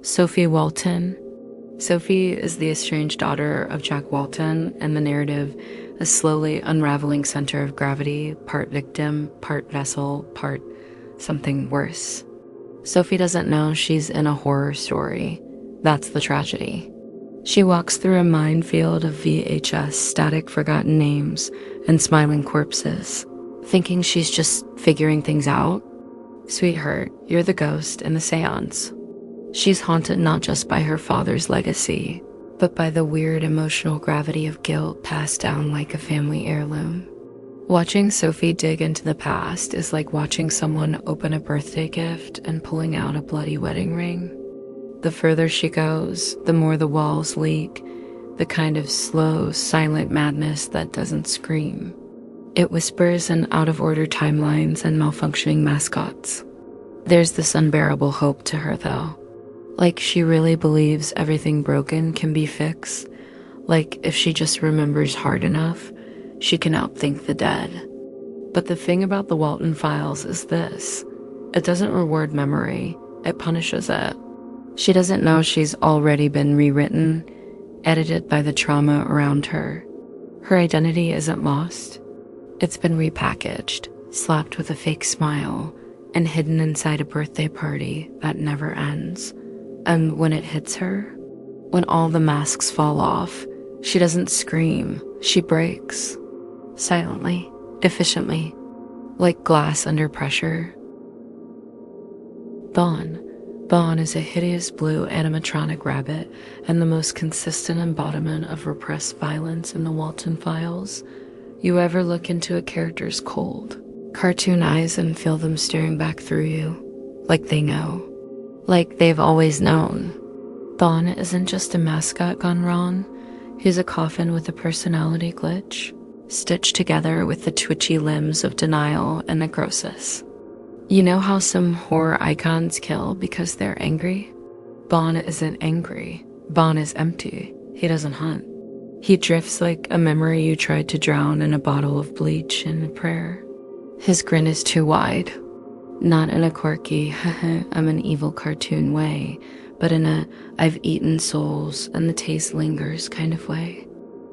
Sophie Walten. Sophie is the estranged daughter of Jack Walton, and the narrative a slowly unraveling center of gravity, part victim, part vessel, part something worse. Sophie doesn't know she's in a horror story. That's the tragedy. She walks through a minefield of VHS, static forgotten names, and smiling corpses, thinking she's just figuring things out. Sweetheart, you're the ghost in the seance. She's haunted not just by her father's legacy, but by the weird emotional gravity of guilt passed down like a family heirloom. Watching Sophie dig into the past is like watching someone open a birthday gift and pulling out a bloody wedding ring. The further she goes, the more the walls leak, the kind of slow, silent madness that doesn't scream. It whispers in out-of-order timelines and malfunctioning mascots. There's this unbearable hope to her, though. Like she really believes everything broken can be fixed. Like if she just remembers hard enough, she can outthink the dead. But the thing about the Walten Files is this. It doesn't reward memory, it punishes it. She doesn't know she's already been rewritten, edited by the trauma around her. Her identity isn't lost. It's been repackaged, slapped with a fake smile, and hidden inside a birthday party that never ends. And when it hits her, when all the masks fall off, she doesn't scream, she breaks. Silently, efficiently, like glass under pressure. Bon is a hideous blue animatronic rabbit and the most consistent embodiment of repressed violence in the Walten Files. You ever look into a character's cold, cartoon eyes and feel them staring back through you, like they know. Like they've always known. Bon isn't just a mascot gone wrong. He's a coffin with a personality glitch, stitched together with the twitchy limbs of denial and necrosis. You know how some horror icons kill because they're angry? Bon isn't angry. Bon is empty. He doesn't hunt. He drifts like a memory you tried to drown in a bottle of bleach and a prayer. His grin is too wide. Not in a quirky, I'm an evil cartoon way, but in a I've eaten souls and the taste lingers kind of way.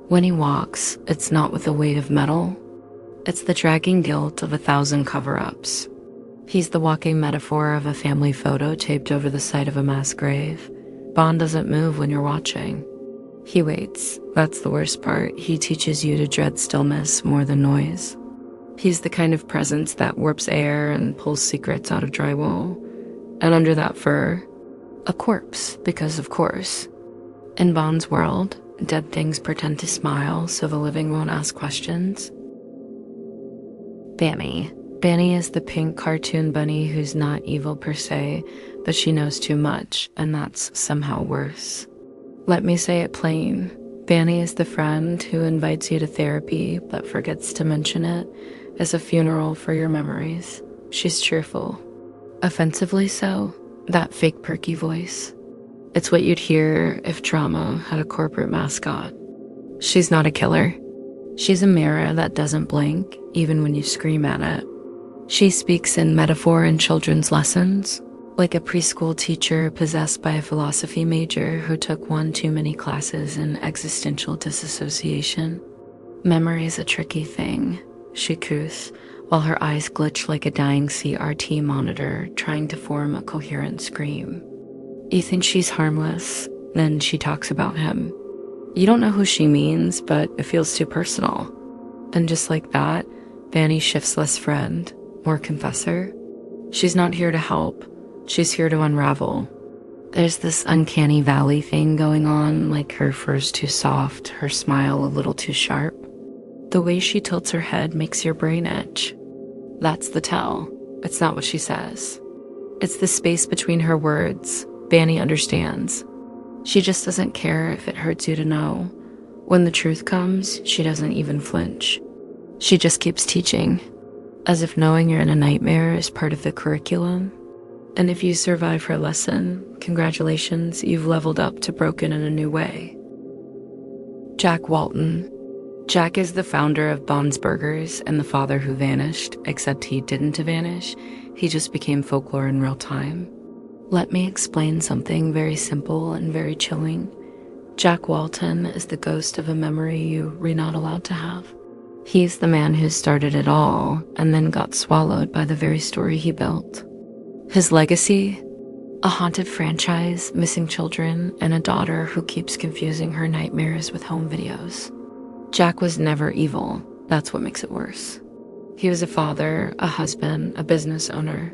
When he walks, it's not with the weight of metal. It's the dragging guilt of 1,000 cover-ups. He's the walking metaphor of a family photo taped over the side of a mass grave. Bon doesn't move when you're watching. He waits. That's the worst part. He teaches you to dread stillness more than noise. He's the kind of presence that warps air and pulls secrets out of drywall. And under that fur, a corpse, because of course. In Bon's world, dead things pretend to smile so the living won't ask questions. Banny. Banny is the pink cartoon bunny who's not evil per se, but she knows too much, and that's somehow worse. Let me say it plain. Banny is the friend who invites you to therapy but forgets to mention it as a funeral for your memories. She's cheerful. Offensively so, that fake perky voice. It's what you'd hear if drama had a corporate mascot. She's not a killer. She's a mirror that doesn't blink, even when you scream at it. She speaks in metaphor in children's lessons, like a preschool teacher possessed by a philosophy major who took one too many classes in existential disassociation. Memory's a tricky thing, she coos, while her eyes glitch like a dying CRT monitor trying to form a coherent scream. You think she's harmless, then she talks about him. You don't know who she means, but it feels too personal. And just like that, Banny shifts less friend, more confessor. She's not here to help. She's here to unravel. There's this uncanny valley thing going on, like her fur's too soft, her smile a little too sharp. The way she tilts her head makes your brain itch. That's the tell. It's not what she says. It's the space between her words. Banny understands. She just doesn't care if it hurts you to know. When the truth comes, she doesn't even flinch. She just keeps teaching, as if knowing you're in a nightmare is part of the curriculum. And if you survive her lesson, congratulations, you've leveled up to broken in a new way. Jack Walton. Jack is the founder of Bon's Burgers and the father who vanished, except he didn't vanish. He just became folklore in real time. Let me explain something very simple and very chilling. Jack Walton is the ghost of a memory you were not allowed to have. He's the man who started it all and then got swallowed by the very story he built. His legacy? A haunted franchise, missing children, and a daughter who keeps confusing her nightmares with home videos. Jack was never evil. That's what makes it worse. He was a father, a husband, a business owner.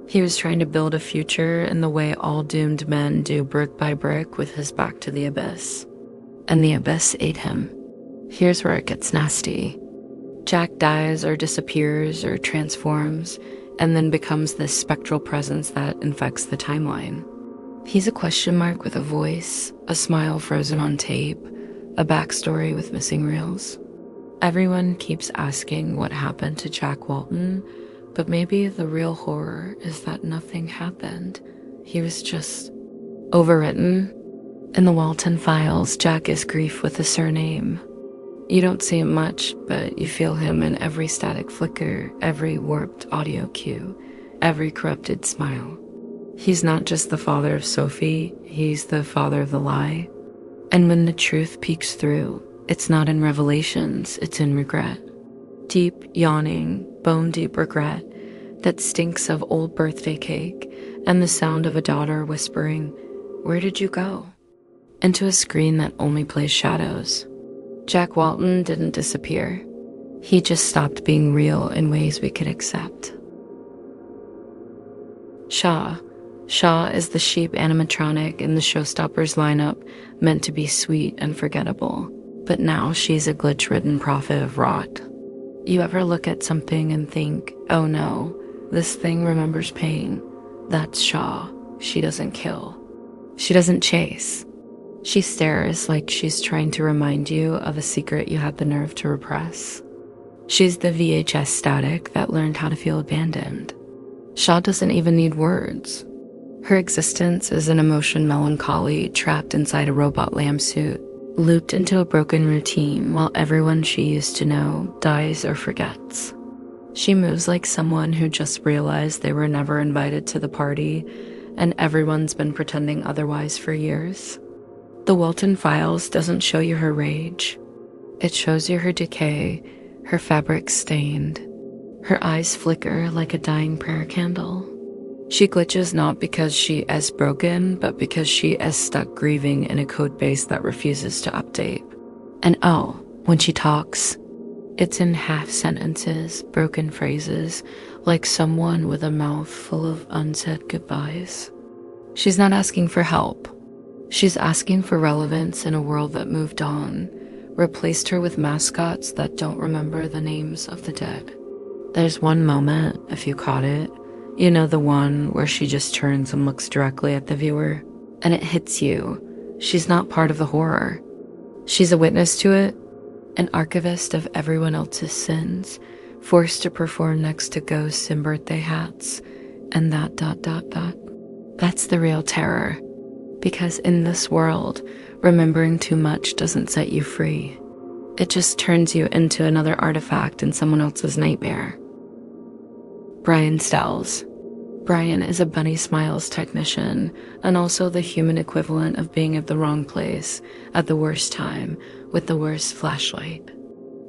He was trying to build a future in the way all doomed men do, brick by brick, with his back to the abyss. And the abyss ate him. Here's where it gets nasty. Jack dies or disappears or transforms, and then becomes this spectral presence that infects the timeline. He's a question mark with a voice, a smile frozen on tape, a backstory with missing reels. Everyone keeps asking what happened to Jack Walton, but maybe the real horror is that nothing happened. He was just overwritten. In the Walten Files, Jack is grief with a surname. You don't see him much, but you feel him in every static flicker, every warped audio cue, every corrupted smile. He's not just the father of Sophie, he's the father of the lie. And when the truth peeks through, it's not in revelations, it's in regret. Deep, yawning, bone-deep regret that stinks of old birthday cake and the sound of a daughter whispering, "Where did you go?" into a screen that only plays shadows. Jack Walton didn't disappear. He just stopped being real in ways we could accept. Shaw. Shaw is the sheep animatronic in the Showstoppers lineup, meant to be sweet and forgettable. But now she's a glitch-ridden prophet of rot. You ever look at something and think, oh no, this thing remembers pain? That's Shaw. She doesn't kill. She doesn't chase. She stares like she's trying to remind you of a secret you had the nerve to repress. She's the VHS static that learned how to feel abandoned. Shaw doesn't even need words. Her existence is an emotion melancholy trapped inside a robot lamb suit, looped into a broken routine while everyone she used to know dies or forgets. She moves like someone who just realized they were never invited to the party, and everyone's been pretending otherwise for years. The Walten Files doesn't show you her rage. It shows you her decay, her fabric stained. Her eyes flicker like a dying prayer candle. She glitches not because she is broken, but because she is stuck grieving in a code base that refuses to update. And oh, when she talks, it's in half sentences, broken phrases, like someone with a mouth full of unsaid goodbyes. She's not asking for help. She's asking for relevance in a world that moved on, replaced her with mascots that don't remember the names of the dead. There's one moment, if you caught it, you know, the one where she just turns and looks directly at the viewer, and it hits you. She's not part of the horror. She's a witness to it, an archivist of everyone else's sins, forced to perform next to ghosts in birthday hats, and that ... That's the real terror. Because in this world, remembering too much doesn't set you free. It just turns you into another artifact in someone else's nightmare. Brian Stells. Brian is a Bunny Smiles technician, and also the human equivalent of being at the wrong place, at the worst time, with the worst flashlight.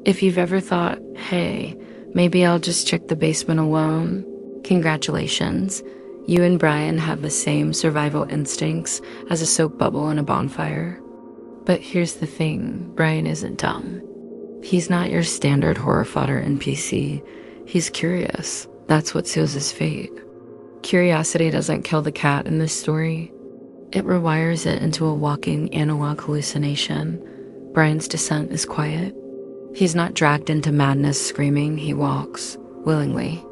If you've ever thought, hey, maybe I'll just check the basement alone, congratulations. You and Brian have the same survival instincts as a soap bubble in a bonfire. But here's the thing, Brian isn't dumb. He's not your standard horror fodder NPC. He's curious. That's what seals his fate. Curiosity doesn't kill the cat in this story. It rewires it into a walking analog hallucination. Brian's descent is quiet. He's not dragged into madness screaming, he walks, willingly.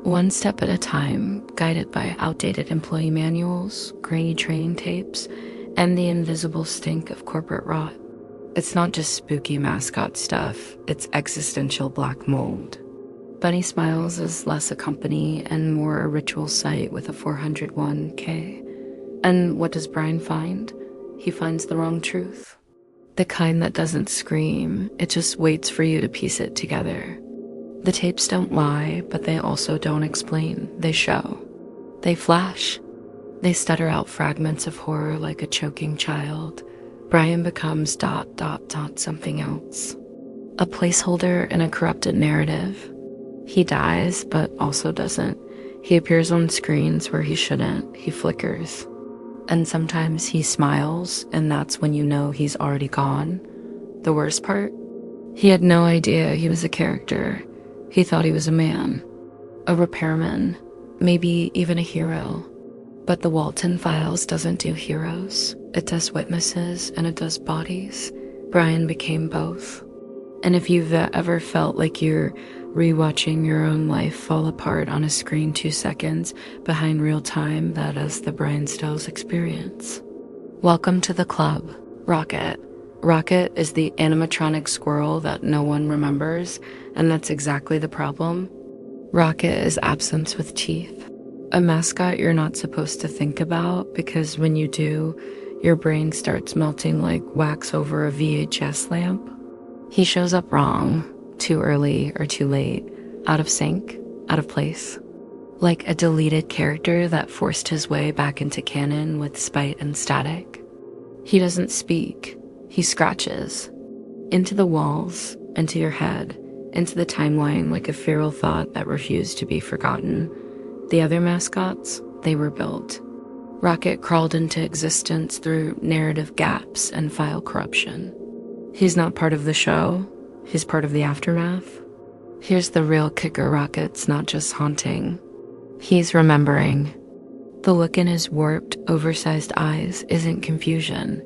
One step at a time, guided by outdated employee manuals, grainy training tapes, and the invisible stink of corporate rot. It's not just spooky mascot stuff, it's existential black mold. Bunny Smiles is less a company and more a ritual site with a 401k. And what does Brian find? He finds the wrong truth. The kind that doesn't scream, it just waits for you to piece it together. The tapes don't lie, but they also don't explain. They show. They flash. They stutter out fragments of horror like a choking child. Brian becomes ... something else. A placeholder in a corrupted narrative. He dies, but also doesn't. He appears on screens where he shouldn't. He flickers. And sometimes he smiles, and that's when you know he's already gone. The worst part? He had no idea he was a character. He thought he was a man, a repairman, maybe even a hero. But the Walten Files doesn't do heroes. It does witnesses, and it does bodies. Brian became both. And if you've ever felt like you're rewatching your own life fall apart on a screen 2 seconds behind real time, that is the Brian Stills experience. Welcome to the club, Rocket. Rocket is the animatronic squirrel that no one remembers, and that's exactly the problem. Rocket is absence with teeth. A mascot you're not supposed to think about, because when you do, your brain starts melting like wax over a VHS lamp. He shows up wrong, too early or too late, out of sync, out of place. Like a deleted character that forced his way back into canon with spite and static. He doesn't speak, he scratches. Into the walls, into your head, into the timeline like a feral thought that refused to be forgotten. The other mascots, they were built. Rocket crawled into existence through narrative gaps and file corruption. He's not part of the show, he's part of the aftermath. Here's the real kicker: Rocket's not just haunting, he's remembering. The look in his warped, oversized eyes isn't confusion,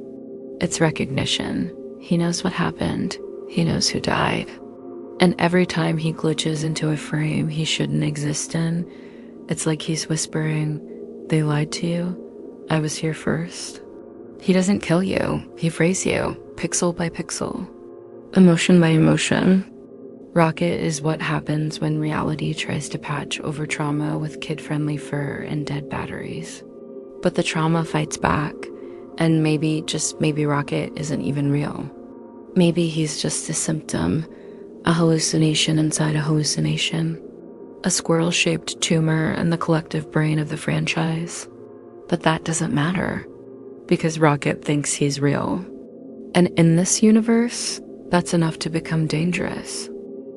it's recognition. He knows what happened, he knows who died. And every time he glitches into a frame he shouldn't exist in, it's like he's whispering, "They lied to you, I was here first." He doesn't kill you, he frays you, pixel by pixel, emotion by emotion. Rocket is what happens when reality tries to patch over trauma with kid-friendly fur and dead batteries. But the trauma fights back, and maybe, just maybe, Rocket isn't even real. Maybe he's just a symptom, a hallucination inside a hallucination, a squirrel-shaped tumor in the collective brain of the franchise. But that doesn't matter, because Rocket thinks he's real. And in this universe, that's enough to become dangerous.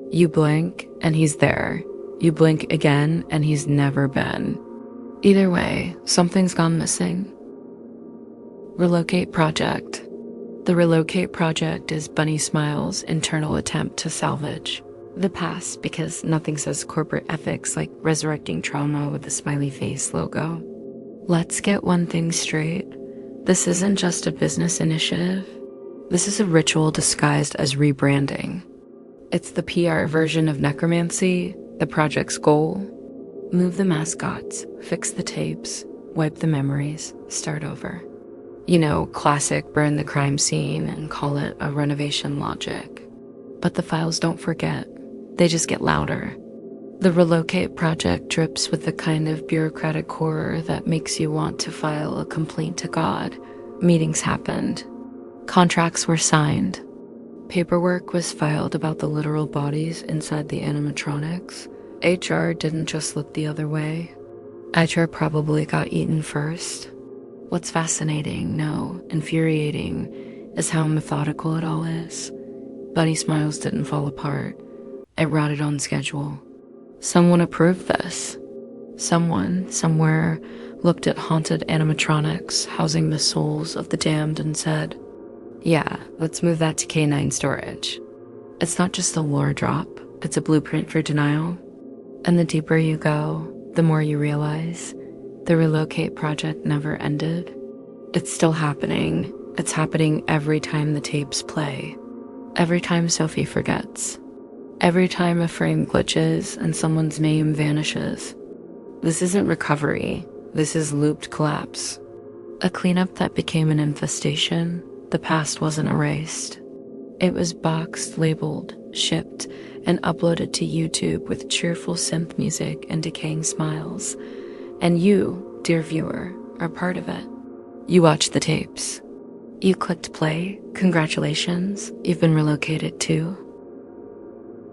You blink, and he's there. You blink again, and he's never been. Either way, something's gone missing. Relocate Project. The Relocate Project is Bunny Smile's internal attempt to salvage the past, because nothing says corporate ethics like resurrecting trauma with the smiley face logo. Let's get one thing straight. This isn't just a business initiative. This is a ritual disguised as rebranding. It's the PR version of necromancy, the project's goal. Move the mascots, fix the tapes, wipe the memories, start over. You know, classic burn the crime scene and call it a renovation logic. But the files don't forget. They just get louder. The Relocate Project drips with the kind of bureaucratic horror that makes you want to file a complaint to God. Meetings happened. Contracts were signed. Paperwork was filed about the literal bodies inside the animatronics. HR didn't just look the other way. HR probably got eaten first. What's fascinating, no, infuriating, is how methodical it all is. Bunny Smiles didn't fall apart. It rotted on schedule. Someone approved this. Someone, somewhere, looked at haunted animatronics housing the souls of the damned and said, "Yeah, let's move that to K9 storage." It's not just a lore drop, it's a blueprint for denial. And the deeper you go, the more you realize the Relocate Project never ended. It's still happening. It's happening every time the tapes play. Every time Sophie forgets. Every time a frame glitches and someone's name vanishes. This isn't recovery. This is looped collapse. A cleanup that became an infestation. The past wasn't erased. It was boxed, labeled, shipped, and uploaded to YouTube with cheerful synth music and decaying smiles. And you, dear viewer, are part of it. You watched the tapes. You clicked play. Congratulations, you've been relocated too.